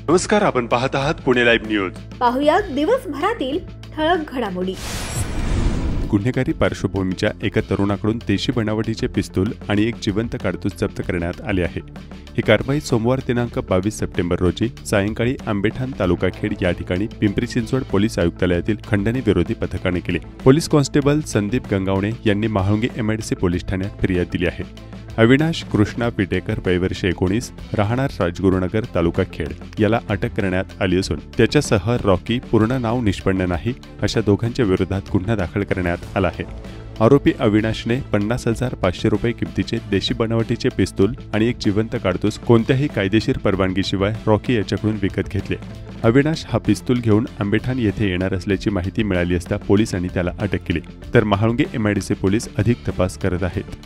नमस्कार, आपण पाहत आहात पुणे लाईव्ह न्यूज. पाहुयात दिवसभरातील ठळक घडामोडी. गुन्हेगारी पार्श्वभूमीच्या एका तरुणाकडून देशी बनावटीचे पिस्तूल आणि एक जिवंत काडतूस जप्त करण्यात आले आहे. ही कारवाई सोमवार दिनांक 22 सप्टेंबर रोजी सायंकाळी आंबेठाण तालुका खेड या ठिकाणी पिंपरी चिंचवड पोलीस आयुक्तालयातील खंडणी विरोधी पथकाने केली. पोलीस कॉन्स्टेबल संदीप गंगावणे यांनी महाळुंगे एमआयडीसी पोलीस ठाण्यात फिर्याद दिली आहे. अविनाश कृष्णा पिटेकर वयवर्ष 19 राहणार राजगुरुनगर तालुका खेड याला अटक करण्यात आली असून त्याच्यासह रॉकी पूर्ण नाव निष्पन्न नाही अशा दोघांच्या विरोधात गुन्हा दाखल करण्यात आला आहे. आरोपी अविनाशने 50,500 रुपये किमतीचे देशी बनावटीचे पिस्तूल आणि एक जिवंत काडतूस कोणत्याही कायदेशीर परवानगीशिवाय रॉकी याच्याकडून विकत घेतले. अविनाश हा पिस्तूल घेऊन आंबेठाण येथे येणार असल्याची माहिती मिळाली असता पोलिसांनी त्याला अटक केली, तर महाळुंगे एमआयडीसी पोलीस अधिक तपास करत आहेत.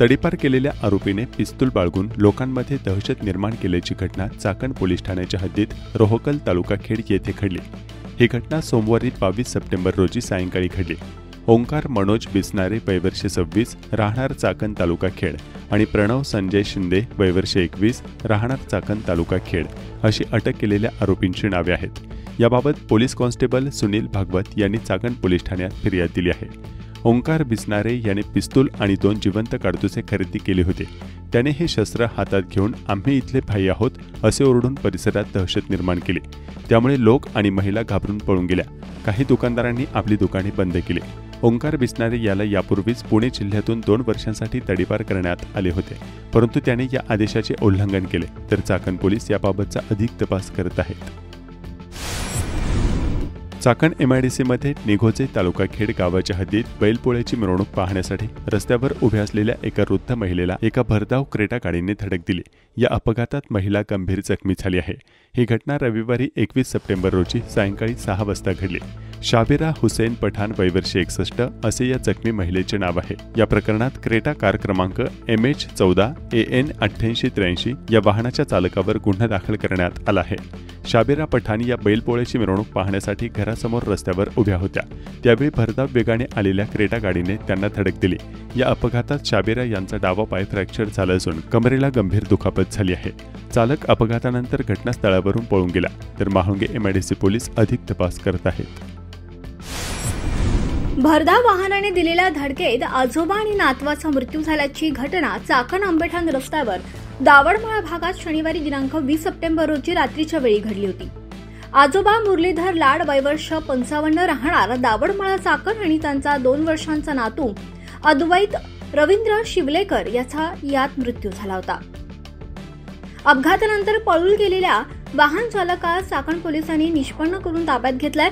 तडीपार केलेल्या आरोपीने पिस्तूल बाळगून लोकांमध्ये दहशत निर्माण केल्याची घटना चाकण पोलीस ठाण्याच्या हद्दीत रोहकल तालुका खेड येथे घडली. ही घटना सोमवारी 22 सप्टेंबर रोजी सायंकाळी घडली. ओंकार मनोज बिसनारे वयवर्ष 26 राहणार चाकण तालुका खेड आणि प्रणव संजय शिंदे वयवर्ष 21 राहणार चाकण तालुका खेड अशी अटक केलेल्या आरोपींची नावे आहेत. याबाबत पोलीस कॉन्स्टेबल सुनील भागवत यांनी चाकण पोलीस ठाण्यात फिर्याद दिली आहे. ओंकार बिसनारे याने पिस्तूल आणि 2 जिवंत काडतुसे खरेदी केले होते. त्याने हे शस्त्र हातात घेऊन आम्ही इथले भाई आहोत असे ओरडून परिसरात दहशत निर्माण केली. त्यामुळे लोक आणि महिला घाबरून पळून गेल्या. काही दुकानदारांनी आपली दुकाने बंद केली. ओंकार बिसनारे याला यापूर्वीच पुणे जिल्ह्यातून 2 वर्षांसाठी तडीपार करण्यात आले होते, परंतु त्याने या आदेशाचे उल्लंघन केले, तर चाकण पोलीस याबाबतचा अधिक तपास करत आहेत. चाकण एमआयडीसीमध्ये निघोजे तालुका खेड गावाच्या हद्दीत बैलपोळ्याची मिरवणूक पाहण्यासाठी रस्त्यावर उभ्या असलेल्या एका वृद्ध महिलेला एका भरधाव क्रेटा गाडीने धडक दिली. या अपघातात महिला गंभीर जखमी झाली आहे. ही घटना रविवारी 21 सप्टेंबर रोजी सायंकाळी 6 वाजता घडली. शाबिरा हुसेन पठाण वयवर्ष 61 असे या जखमी महिलेचे नाव आहे. या प्रकरणात क्रेटा कार क्रमांक MH14 AN 8883 या वाहनाच्या चालकावर गुन्हा दाखल करण्यात आला आहे. शाबिरा पठाण या बैलपोळ्याची मिरवणूक पाहण्यासाठी घरासमोर रस्त्यावर उभ्या होत्या. त्यावेळी भरधाव वेगाने आलेल्या क्रेटा गाडीने त्यांना धडक दिली. या अपघातात शाबिरा यांचा डावा पाय फ्रॅक्चर झाला असून कमरेला गंभीर दुखापत झाली आहे. चालक अपघातानंतर घटनास्थळावरून पळून गेला, तर महाळुंगे एमआयडीसी पोलीस अधिक तपास करत आहेत. भरधाव वाहनाने दिलेल्या धडकेत आजोबा आणि नातवाचा मृत्यू झाल्याची घटना चाकण आंबेठाण रस्त्यावर दावडमाळा भागात शनिवारी दिनांक 20 सप्टेंबर रोजी रात्रीच्या वेळी घडली होती. आजोबा मुरलीधर लाड वयवर्ष 55 राहणार दावडमाळा चाकण आणि त्यांचा 2 वर्षांचा नातू अद्वैत रवींद्र शिवलेकर याचा यात मृत्यू झाला होता. अपघातानंतर पळून गेलेल्या वाहन चालकास चाकण पोलिसांनी निष्पन्न करून ताब्यात घेतलाय.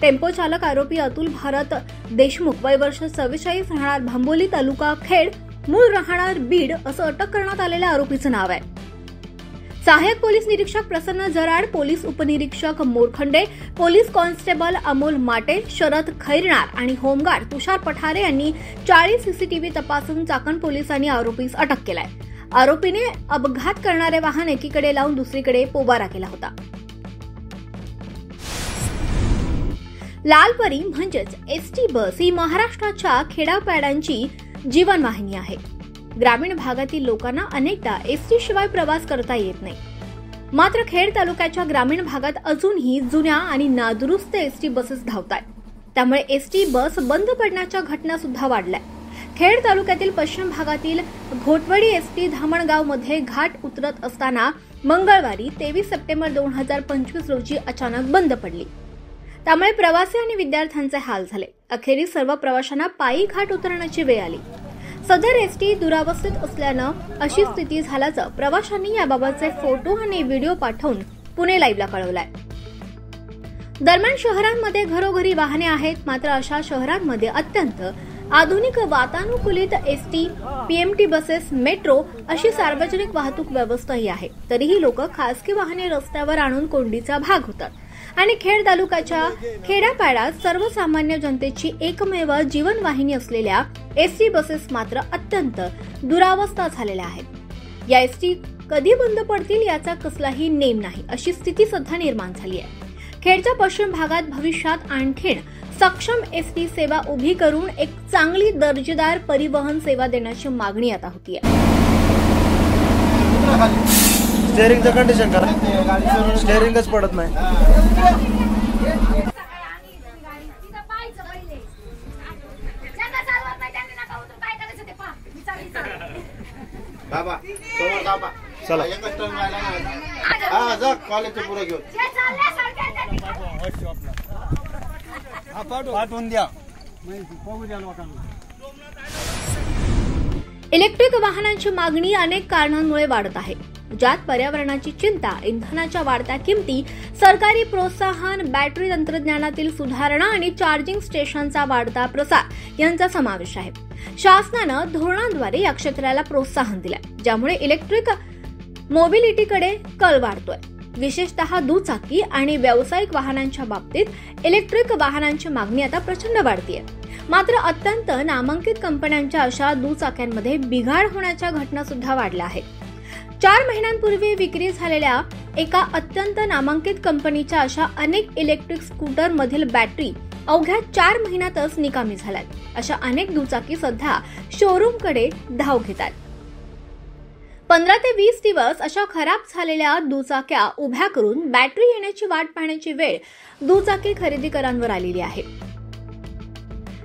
टेम्पो चालक आरोपी अतुल भारत देशमुख वयवर्ष 44 राहणार भांबोली तालुका खेड मूळ राहणार बीड असं अटक करण्यात आलेल्या आरोपीचं नाव आहे. सहाय्यक पोलीस निरीक्षक प्रसन्न जराड, पोलीस उपनिरीक्षक मोरखंडे, पोलीस कॉन्स्टेबल अमोल माटे, शरद खैरनार आणि होमगार्ड तुषार पठारे यांनी 40 सीसीटीव्ही तपासून चाकण पोलिसांनी आरोपीस अटक केलाय. आरोपीने अपघात करणारे वाहन एकीकडे लावून दुसरीकडे पोबारा केला होता. लालपरी म्हणजेच एसटी बस ही महाराष्ट्राच्या खेड्यापाड्यांची जीवनवाहिनी आहे. ग्रामीण भागातील लोकांना अनेकदा एसटी शिवाय प्रवास करता येत नाही. मात्र खेड तालुक्याच्या ग्रामीण भागात अजूनही जुन्या आणि नादुरुस्त एसटी बसेस धावतात. त्यामुळे एसटी बस बंद पडण्याच्या घटना सुद्धा वाढल्या. खेड तालुक्यातील पश्चिम भागातील घोटवडी एसटी धामणगाव मध्ये घाट उतरत असताना मंगळवारी 23 सप्टेंबर 2025 रोजी अचानक बंद पडली. त्यामुळे प्रवासी आणि विद्यार्थ्यांचे हाल झाले. अखेरीस सर्व प्रवाशांना पायी घाट उतरण्याची वेळ आली. सदर एसटी दुरावस्थेत असल्यानं अशी स्थिती झाल्याचं प्रवाशांनी याबाबतचे फोटो आणि व्हिडिओ पाठवून पुणे लाईव्हला कळवलंय. दरम्यान शहरांमध्ये घरोघरी वाहने आहेत, मात्र अशा शहरांमध्ये अत्यंत आधुनिक वातानुकूलित एसटी, पीएमटी बसेस, मेट्रो अशी सार्वजनिक वाहतूक व्यवस्थाही आहे. तरीही लोक खासगी वाहने रस्त्यावर आणून कोंडीचा भाग होतात आणि खेड तालुक्याच्या खेड्यापाड्यात सर्वसामान्य जनतेची एकमेव जीवनवाहिनी असलेल्या एसटी बसेस मात्र अत्यंत दुरावस्था झालेल्या आहेत. या एसटी कधी बंद पडतील याचा कसलाही नेम नाही, अशी स्थिती सध्या निर्माण झाली आहे. खेडच्या पश्चिम भागात भविष्यात आणखीन सक्षम एसटी सेवा उभी करून एक चांगली दर्जेदार परिवहन सेवा देण्याची मागणी आता होतीये. स्टेअरिंगचं कंडिशन करा, स्टेअरिंगच पडत नाही. चला जा कॉलेजच्या पुढे घेऊन पाठवून द्या. इलेक्ट्रिक वाहनांची मागणी अनेक कारणांमुळे वाढत आहे, ज्यात पर्यावरणाची चिंता, इंधनाच्या वाढत्या किमती, सरकारी प्रोत्साहन, बॅटरी तंत्रज्ञानातील सुधारणा आणि चार्जिंग स्टेशनचा वाढता प्रसार यांचा समावेश आहे. शासनानं धोरणांद्वारे या क्षेत्राला प्रोत्साहन दिलंय, ज्यामुळे इलेक्ट्रिक मोबिलिटीकडे कल वाढतोय. विशेषतः दुचाकी आणि व्यावसायिक वाहनांच्या बाबतीत इलेक्ट्रिक वाहनांची मागणी आता प्रचंड वाढतीये. मात्र अत्यंत नामांकित कंपन्यांच्या अशा दुचाक्यांमध्ये बिघाड होण्याच्या घटना सुद्धा वाढल्या आहेत. 4 महिन्यांपूर्वी विक्री झालेल्या एका अत्यंत नामांकित कंपनीच्या अशा अनेक इलेक्ट्रिक स्कूटर मधील बॅटरी अवघ्या 4 महिन्यातच निकामी झाल्यात. अशा अनेक दुचाकी सध्या शोरूमकडे धाव घेतात. 15 ते 20 दिवस अशा खराब झालेल्या दुचाक्या उभ्या करून बॅटरी येण्याची वाट पाहण्याची वेळ दुचाकी खरेदीकरांवर आलेली आहे.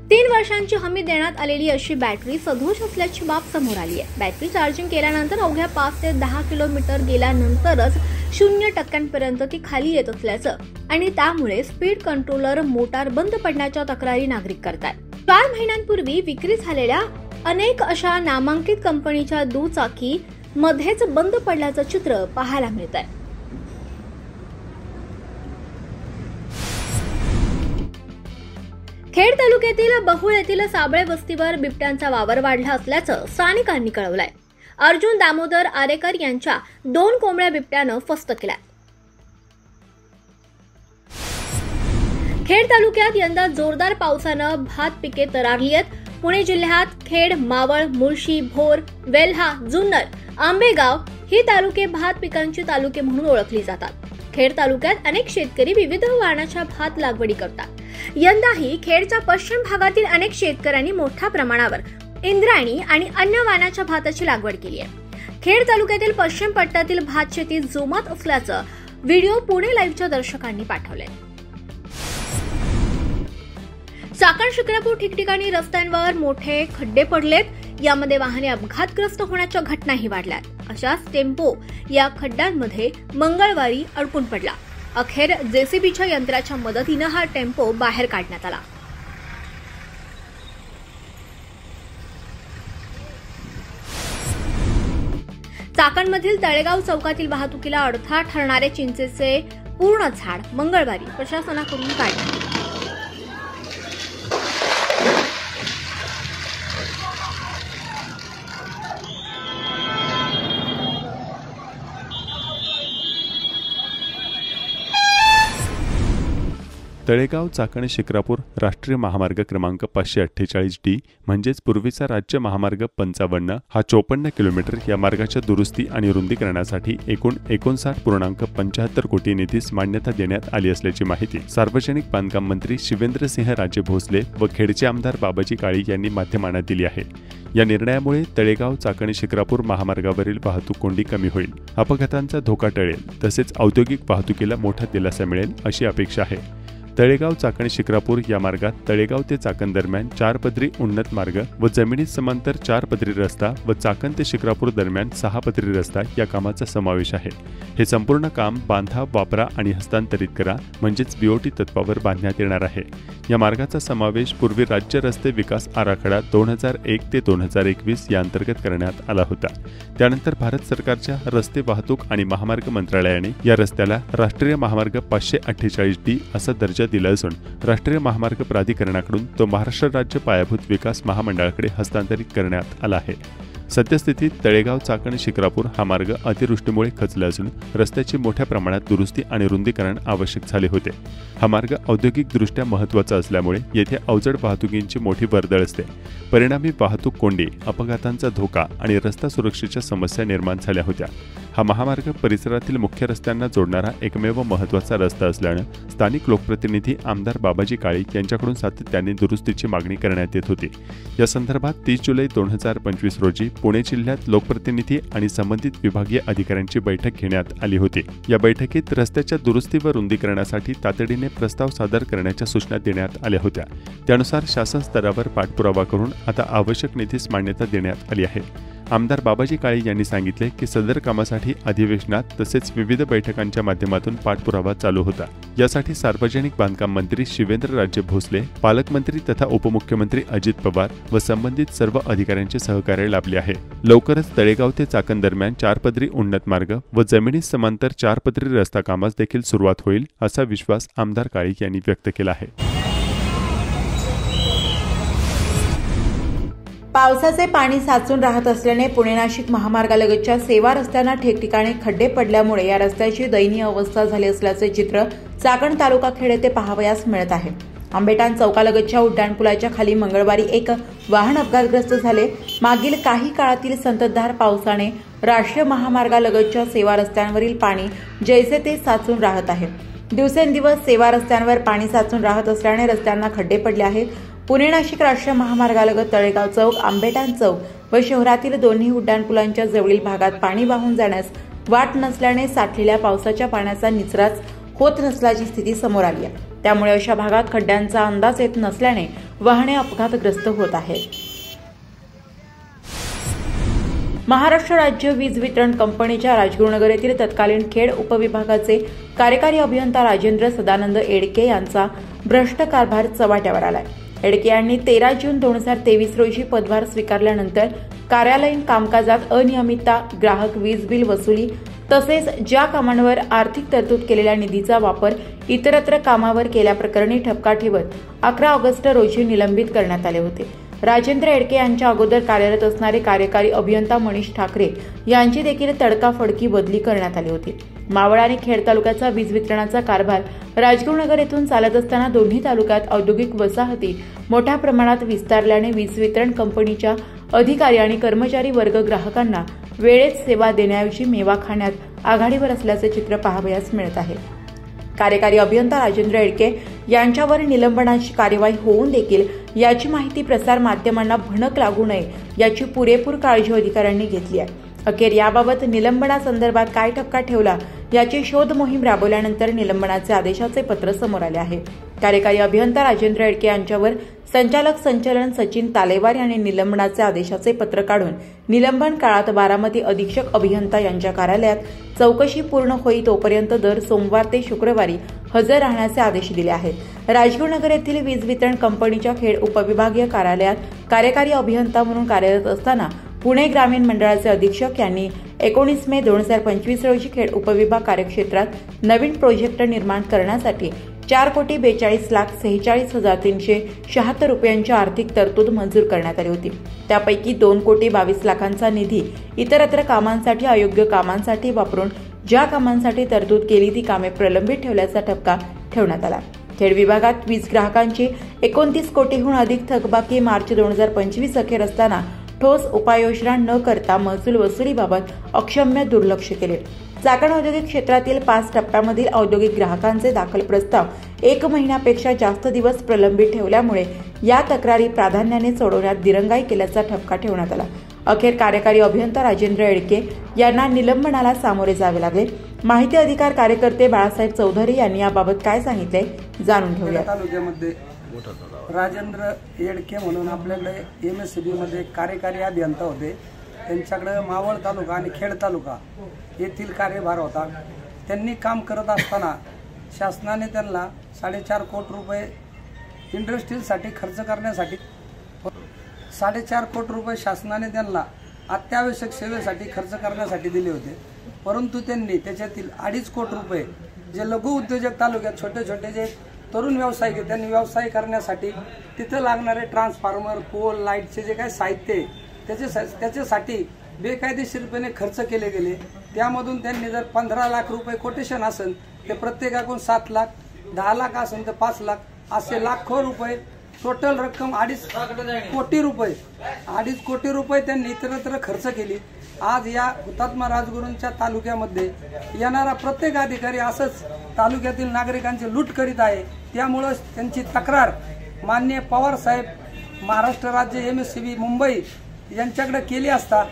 3 वर्षांची हमी देण्यात आलेली अशी बॅटरी सदोष असल्याची बाब समोर आली आहे. बॅटरी चार्जिंग केल्यानंतर अवघ्या 5 ते 10 किलोमीटर गेल्यानंतरच 0% ती खाली येत असल्याचं आणि त्यामुळे स्पीड कंट्रोलर मोटार बंद पडण्याच्या तक्रारी नागरिक करतात. 4 महिन्यांपूर्वी विक्री झालेल्या अनेक अशा नामांकित कंपनीच्या दुचाकी मध्येच बंद पडल्याचं चित्र पाहायला मिळत आहे. खेड तालुक्यातील बहुळ येथील साबळे वस्तीवर बिबट्यांचा वावर वाढला असल्याचं स्थानिकांनी कळवलंय. अर्जुन दामोदर आरेकर यांच्या 2 कोंबड्या बिबट्यानं फस्त केल्या. खेड तालुक्यात यंदा जोरदार पावसानं भात पिके तरारली आहेत. पुणे जिल्ह्यात खेड, मावळ, मुळशी, भोर, वेल्हा, जुन्नर, आंबेगाव ही तालुके भात पिकांची तालुके म्हणून ओळखली जातात. खेड तालुक्यात अनेक शेतकरी विविध वाणाच्या भात लागवडी करतात. यंदाही खेडच्या पश्चिम भागातील अनेक शेतकऱ्यांनी मोठ्या प्रमाणावर इंद्रायणी आणि अन्य वाणाच्या भाताची लागवड केली आहे. खेड तालुक्यातील पश्चिम पट्ट्यातील भात शेती जोमात असल्याचं व्हिडिओ पुणे लाईव्हच्या दर्शकांनी पाठवले. चाकण शिक्रापूर ठिकठिकाणी रस्त्यांवर मोठे खड्डे पडलेत. यामध्ये वाहने अपघातग्रस्त होण्याच्या घटनाही वाढल्यात. अशाच टेम्पो या खड्ड्यांमध्ये मंगळवारी अडकून पडला. अखेर जेसीबीच्या यंत्राच्या मदतीनं हा टेम्पो बाहेर काढण्यात आला. चाकणमधील तळेगाव चौकातील वाहतुकीला अडथळा ठरणारे चिंचेचे पूर्ण झाड मंगळवारी प्रशासनाकडून काढण्यात आले. तळेगाव चाकण शिक्रापूर राष्ट्रीय महामार्ग क्रमांक 548D म्हणजेच पूर्वीचा राज्य महामार्ग 55 हा 54 किलोमीटर या मार्गाच्या दुरुस्ती आणि रुंदीकरणासाठी एकूण 59.75 कोटी निधीस मान्यता देण्यात आली असल्याची माहिती सार्वजनिक बांधकाम मंत्री शिवेंद्रसिंह राजे भोसले व खेडचे आमदार बाबाजी काळी यांनी माध्यमांना दिली आहे. या निर्णयामुळे तळेगाव चाकण शिक्रापूर महामार्गावरील वाहतूक कोंडी कमी होईल, अपघातांचा धोका टळेल, तसेच औद्योगिक वाहतुकीला मोठा दिलासा मिळेल अशी अपेक्षा आहे. तळेगाव चाकण शिक्रापूर या मार्गात तळेगाव ते चाकण दरम्यान 4 पदरी उन्नत मार्ग व जमिनीत समांतर 4 पदरी रस्ता व चाकण ते शिक्रापूर दरम्यान 6 पदरी रस्ता या कामाचा समावेश आहे. हे संपूर्ण काम बांधा, वापरा आणि हस्तांतरित करा म्हणजेच बीओटी तत्वावर बांधण्यात येणार आहे. या मार्गाचा समावेश पूर्वी राज्य रस्ते विकास आराखडा 2001 ते 2021 या अंतर्गत करण्यात आला होता. त्यानंतर भारत सरकारच्या रस्ते वाहतूक आणि महामार्ग मंत्रालयाने या रस्त्याला राष्ट्रीय महामार्ग 548D असा दर्जा दिला असून राष्ट्रीय महामार्ग प्राधिकरणाकडून तो महाराष्ट्र राज्य पायाभूत विकास महामंडळाकडे हस्तांतरित करण्यात आला आहे. सद्यस्थितीत तळेगाव चाकण शिक्रापूर हा मार्ग अतिवृष्टीमुळे खचला असून रस्त्याची मोठ्या प्रमाणात दुरुस्ती आणि रुंदीकरण आवश्यक झाले होते. हा मार्ग औद्योगिकदृष्ट्या महत्त्वाचा असल्यामुळे येथे अवजड वाहतुकींची मोठी वर्दळ असते. परिणामी वाहतूक कोंडी, अपघातांचा धोका आणि रस्ता सुरक्षेच्या समस्या निर्माण झाल्या होत्या. हा महामार्ग परिसरातील मुख्य रस्त्यांना जोडणारा एकमेव महत्त्वाचा रस्ता असल्यानं स्थानिक लोकप्रतिनिधी आमदार बाबाजी काळे यांच्याकडून सातत्याने दुरुस्तीची मागणी करण्यात येत होती। या संदर्भात 30 जुलै 2025 रोजी पुणे जिल्ह्यात लोकप्रतिनिधी आणि संबंधित विभागीय अधिकाऱ्यांची बैठक घेण्यात आली होती। या बैठकीत रस्त्याच्या दुरुस्ती व रुंदीकरणासाठी तातडीने प्रस्ताव सादर करण्याच्या सूचना देण्यात आल्या होत्या। त्यानुसार शासन स्तरावर पाठपुरावा करून आता आवश्यक निधीस मान्यता देण्यात आली आहे। आमदार बाबाजी काळे यांनी सांगितले की सदर कामासाठी अधिवेशनात तसेच विविध बैठकांच्या माध्यमातून पाठपुरावा चालू होता। यासाठी सार्वजनिक बांधकाम मंत्री शिवेंद्रराजे भोसले, पालकमंत्री तथा उपमुख्यमंत्री अजित पवार व संबंधित सर्व अधिकाऱ्यांचे सहकार्य लाभले आहे। लवकरच तळेगाव ते चाकण दरम्यान 4 पदरी उन्नत मार्ग व जमिनीस समांतर 4 पदरी रस्ता कामास देखील सुरुवात होईल असा विश्वास आमदार काळे यांनी व्यक्त केला आहे। पावसाचे पाणी साचून राहत असल्याने पुणे नाशिक महामार्गालगतच्या सेवा रस्त्यांना ठिकठिकाणी खड्डे पडल्यामुळे या रस्त्याची दयनीय अवस्था झाली असल्याचे चित्र चाकण तालुका खेड येथे पाहावयास मिळत आहे। आंबेटान चौकालगतच्या उड्डाणपुलाच्या खाली मंगळवारी एक वाहन अपघातग्रस्त झाले। मागील काही काळातील संततधार पावसाने राष्ट्रीय महामार्गालगतच्या सेवा रस्त्यांवरील पाणी जैसे ते साचून राहत आहे। दिवसेंदिवस सेवा रस्त्यांवर पाणी साचून राहत असल्याने रस्त्यांना खड्डे पडले आहेत। पुणे नाशिक राष्ट्रीय महामार्गालगत तळेगाव चौक, आंबेटान चौक व शहरातील दोन्ही उड्डाणपुलांच्या जवळील भागात पाणी वाहून जाण्यास वाट नसल्याने साठलेल्या पावसाच्या पाण्याचा निचराच होत नसल्याची स्थिती समोर आली आहे। त्यामुळे अशा भागात खड्ड्यांचा अंदाज येत नसल्याने वाहने अपघातग्रस्त होत आहेत। महाराष्ट्र राज्य वीज वितरण कंपनीच्या राजगुरुनगर येथील तत्कालीन खेड उपविभागाचे कार्यकारी अभियंता राजेंद्र सदानंद एडके यांचा भ्रष्ट कारभार चव्हाट्यावर आलाय। एडके यांनी 13 जून 2023 रोजी पदभार स्वीकारल्यानंतर कार्यालयीन कामकाजात अनियमितता, ग्राहक वीज बिल वसुली तसेच ज्या कामांवर आर्थिक तरतूद केलेल्या निधीचा वापर इतरत्र कामावर केल्याप्रकरणी ठपका ठेवत 11 ऑगस्ट रोजी निलंबित करण्यात आले होते। राजेंद्र एडके यांच्या अगोदर कार्यरत असणारे कार्यकारी अभियंता मनीष ठाकरे यांची देखील तडकाफडकी बदली करण्यात आली होती। मावळ आणि खेड तालुक्याचा वीज वितरणाचा कारभार राजगुरुनगर येथून चालत असताना दोन्ही तालुक्यात औद्योगिक वसाहती मोठ्या प्रमाणात विस्तारल्याने वीज वितरण कंपनीच्या अधिकारी आणि कर्मचारी वर्ग ग्राहकांना वेळेत सेवा देण्याऐवजी मेवा खाण्यात आघाडीवर असल्याचे चित्र पाहावयास मिळत आहे। कार्यकारी अभियंता राजेंद्र एडके यांच्यावर निलंबनाची कार्यवाही होऊन देखील याची माहिती प्रसार माध्यमांना भनक लागू नये याची पुरेपूर काळजी अधिकाऱ्यांनी घेतली आहे। अखेर याबाबत निलंबनासंदर्भात काय ठपका ठेवला याची शोध मोहीम राबवल्यानंतर निलंबनाचे आदेशाचे पत्र समोर आले आहे। कार्यकारी अभियंता राजेंद्र एडके यांच्यावर संचालक संचलन सचिन तालेवार यांनी निलंबनाचे आदेशाचे पत्र काढून निलंबन काळात बारामती अधीक्षक अभियंता यांच्या कार्यालयात चौकशी पूर्ण होई तोपर्यंत दर सोमवार ते शुक्रवारी हजर राहण्याचे आदेश दिले आहेत। राजगुरुनगर येथील वीज वितरण कंपनीच्या खेड उपविभागीय कार्यालयात कार्यकारी अभियंता म्हणून कार्यरत असताना पुणे ग्रामीण मंडळाचे अधीक्षक यांनी 19 मे 2025 रोजी खेड उपविभाग कार्यक्षेत्रात नवीन प्रोजेक्ट निर्माण करण्यासाठी 4,42,46,376 रुपयांची आर्थिक तरतूद मंजूर करण्यात आली होती। त्यापैकी 2,22,00,000चा निधी इतरत्र कामांसाठी अयोग्य कामांसाठी वापरून ज्या कामांसाठी तरतूद केली ती कामे प्रलंबित ठेवल्याचा ठपका ठेवण्यात आला। खेड विभागात वीज ग्राहकांची 29 कोटीहून अधिक थकबाकी मार्च 2025 अखेर असताना ठोस उपाययोजना न करता महसूल वसुलीबाबत अक्षम्य दुर्लक्ष केले। चाकण औद्योगिक क्षेत्रातील 5 टप्प्यामधील औद्योगिक ग्राहकांचे दाखल प्रस्ताव 1 महिन्यापेक्षा जास्त दिवस प्रलंबित ठेवल्यामुळे या तक्रारी प्राधान्याने सोडवण्यात दिरंगाई केल्याचा ठपका ठेवण्यात आला। अखेर कार्यकारी अभियंता राजेंद्र एडके यांना निलंबनाला सामोरे जावे लागले। माहिती अधिकार कार्यकर्ते बाळासाहेब चौधरी यांनी याबाबत काय सांगितले जाणून घेऊया। तालुक्यामध्ये राजेंद्र एडके म्हणून आपल्याकडे MSCB मध्ये कार्यकारी अभियंता होते। त्यांच्याकडे मावळ तालुका आणि खेड तालुका येथील कार्यभार होता। त्यांनी काम करत असताना शासनाने त्यांना 4.5 कोटी रुपये इंडस्ट्रीजसाठी खर्च करण्यासाठी 4.5 कोटी रुपये शासनाने त्यांना अत्यावश्यक सेवेसाठी खर्च करण्यासाठी दिले होते। परंतु त्यांनी त्याच्यातील 2.5 कोटी रुपये जे लघु उद्योजक तालुक्यात छोटे छोटे जे तरुण व्यावसायिक आहेत त्यांनी व्यवसाय करण्यासाठी तिथे लागणारे ट्रान्सफॉर्मर, पोल, लाईटचे जे काही साहित्य आहे त्याच्यासाठी बेकायदेशीरपणे खर्च केले गेले। त्यामधून त्यांनी जर 15 लाख रुपये कोटेशन असेल ते प्रत्येकाकडून 7 लाख, 10 लाख असेल तर 5 लाख असे लाखो रुपये टोटल रक्कम 2.5 कोटी रुपये 2.5 कोटी रुपये त्यांनी इतरत्र खर्च केली। आज या हुतात्मा राजगुरूंच्या तालुक्यामध्ये येणारा प्रत्येक अधिकारी असंच तालुक्यातील नागरिकांची लूट करीत आहे। त्यामुळे त्यांची तक्रार माननीय पवार साहेब महाराष्ट्र राज्य MSCB मुंबई यांच्याकडे केली असता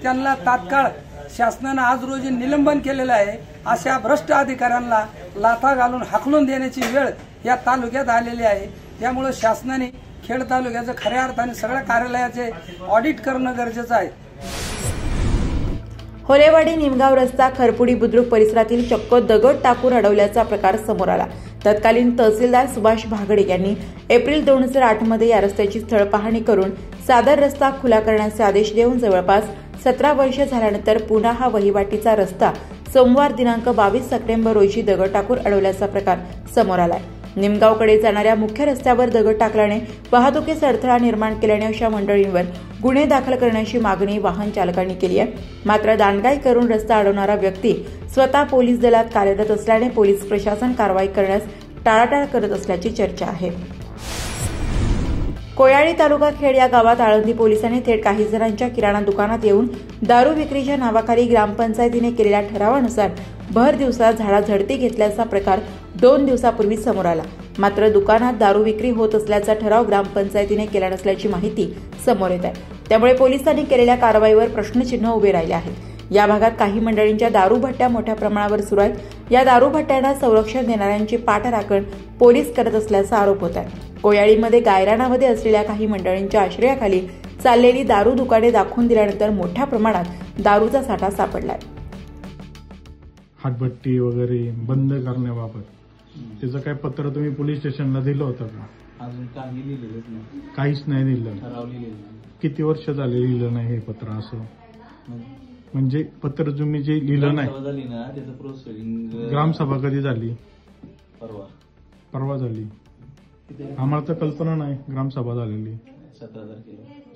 त्यांना तात्काळ शासनाने आज रोजी निलंबन केलेलं आहे। अशा भ्रष्ट अधिकाऱ्यांना लाथा घालून हाकलून देण्याची वेळ या तालुक्यात आलेली आहे। त्यामुळे शासनाने खेड तालुक्याचं खऱ्या अर्थाने सगळ्या कार्यालयाचे ऑडिट करणं गरजेचं आहे। होलेवाडी निमगाव रस्ता खरपुडी बुद्रुक परिसरातील चक्क दगड टाकून अडवल्याचा प्रकार समोर आला। तत्कालीन तहसीलदार सुभाष भागडे यांनी एप्रिल 2008 मध्ये या रस्त्याची स्थळ पाहणी करून सादर रस्ता खुला करण्याचे आदेश देऊन जवळपास 17 वर्षे झाल्यानंतर पुन्हा हा वहिवाटीचा रस्ता सोमवार दिनांक 22 सप्टेंबर रोजी दगड टाकून अडवल्याचा प्रकार समोर आलाय। निमगावकडे जाणाऱ्या मुख्य रस्त्यावर दगड टाकल्याने वाहतुकीस अडथळा निर्माण केल्याने अशा मंडळींवर गुन्हे दाखल करण्याची मागणी वाहन चालकांनी केली आहे। मात्र दांडगाई करून रस्ता अडवणारा व्यक्ती स्वतः पोलीस दलात कार्यरत असल्याने पोलीस प्रशासन कारवाई करण्यास टाळाटाळ करत असल्याची चर्चा आहे। कोयाळी तालुका खेड या गावात आळंदी पोलिसांनी थेट काही जणांच्या किराणा दुकानात येऊन दारू विक्रीच्या नावाखाली ग्रामपंचायतीने केलेल्या ठरावानुसार भर दिवसात झाडाझडती घेतल्याचा प्रकार 2 दिवसापूर्वी समोर आला। मात्र दुकानात दारू विक्री होत असल्याचा ठराव ग्रामपंचायतीने केला नसल्याची माहिती समोर येत आहे। त्यामुळे पोलिसांनी केलेल्या कारवाईवर प्रश्नचिन्ह उभे राहिले आहेत। या भागात काही मंडळींच्या दारू भट्ट्या मोठ्या प्रमाणावर सुरू आहेत। या दारू भट्ट्यांना संरक्षण देणाऱ्यांची पाठराखण पोलीस करत असल्याचा आरोप होत आहे। कोयाळीमध्ये गायरानामध्ये असलेल्या काही मंडळींच्या आश्रयाखाली चाललेली दारू दुकाने दाखवून दिल्यानंतर मोठ्या प्रमाणात दारूचा साठा सापडलाय। हाटभट्टी वगैरे बंद करण्याबाबत त्याचं काय पत्र तुम्ही पोलीस स्टेशनला दिलं होतं का? अजून काही लिहिलेलंच नाही, काहीच नाही दिलं। ठराव लिहिलेलं नाही। किती वर्ष झाले लिहिलं नाही हे पत्र? असं म्हणजे पत्र तुम्ही जे लिहिलं नाही, झाली ना त्याचं प्रोसेसिंग। ग्रामसभा कधी झाली? परवा झाली। आम्हाला तर कल्पना नाही ग्रामसभा झालेली।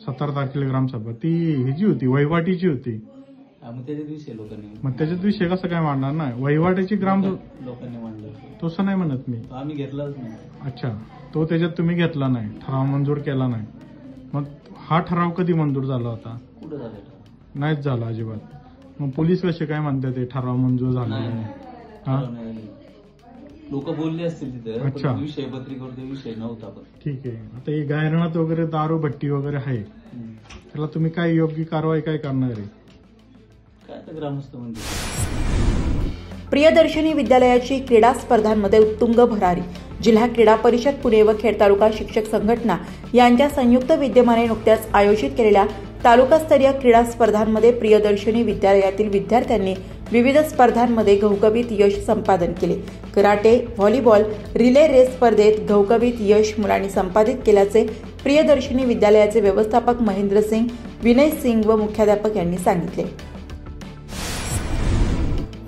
17 तारखेला ग्रामसभा ती ह्याची होती, वहिवाटीची होती। मग त्याच्यात विषय लोकांनी मग त्याच्यात विषय कसं काय मांडणार ना? वहिवाटीची लोकांनी मांडलं तसं नाही म्हणत मी। आम्ही घेतलाच नाही। अच्छा, तो त्याच्यात तुम्ही घेतला नाही, ठराव मंजूर केला नाही। मग हा ठराव कधी मंजूर झाला होता? कुठं झाला? नाहीच झाला अजिबात। मग पोलीस कसे काय म्हणतात ते ठराव मंजूर झाला नाही? लोक बोलले असतील तिथे। अच्छा, विषय पत्रिकेवर विषय नव्हता। ठीक आहे। आता ही गायरणात वगैरे दारू भट्टी वगैरे आहे, त्याला तुम्ही काय योग्य कारवाई काय करणार आहे? काय तर ग्रामस्थ म्हणजे प्रियदर्शनी विद्यालयाची क्रीडा स्पर्धांमध्ये उत्तुंग भरारी। जिल्हा क्रीडा परिषद पुणे व खेड तालुका शिक्षक संघटना यांच्या संयुक्त विद्यमाने नुकत्याच आयोजित केलेल्या तालुकास्तरीय क्रीडा स्पर्धांमध्ये प्रियदर्शनी विद्यालयातील विद्यार्थ्यांनी विविध स्पर्धांमध्ये घवघवीत यश संपादन केले। कराटे, व्हॉलीबॉल, रिले रेस स्पर्धेत घवघवीत यश मुलांनी संपादित केल्याचे प्रियदर्शनी विद्यालयाचे व्यवस्थापक महेंद्र सिंग, विनय सिंग व मुख्याध्यापक यांनी सांगितले।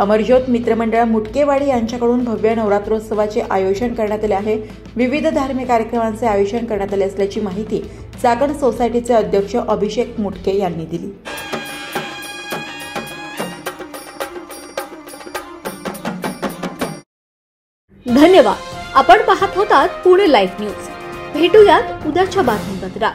अमरज्योत मित्रमंडळ मुटकेवाडी यांच्याकडून भव्य नवरात्रोत्सवाचे आयोजन करण्यात आले आहे। विविध धार्मिक कार्यक्रमांचे आयोजन करण्यात आले असल्याची माहिती चाकण सोसायटीचे अध्यक्ष अभिषेक मुटके यांनी दिली। धन्यवाद। आपण पाहत होतात पुणे लाईव्ह न्यूज। भेटूयात उद्याच्या बातमीपत्रात।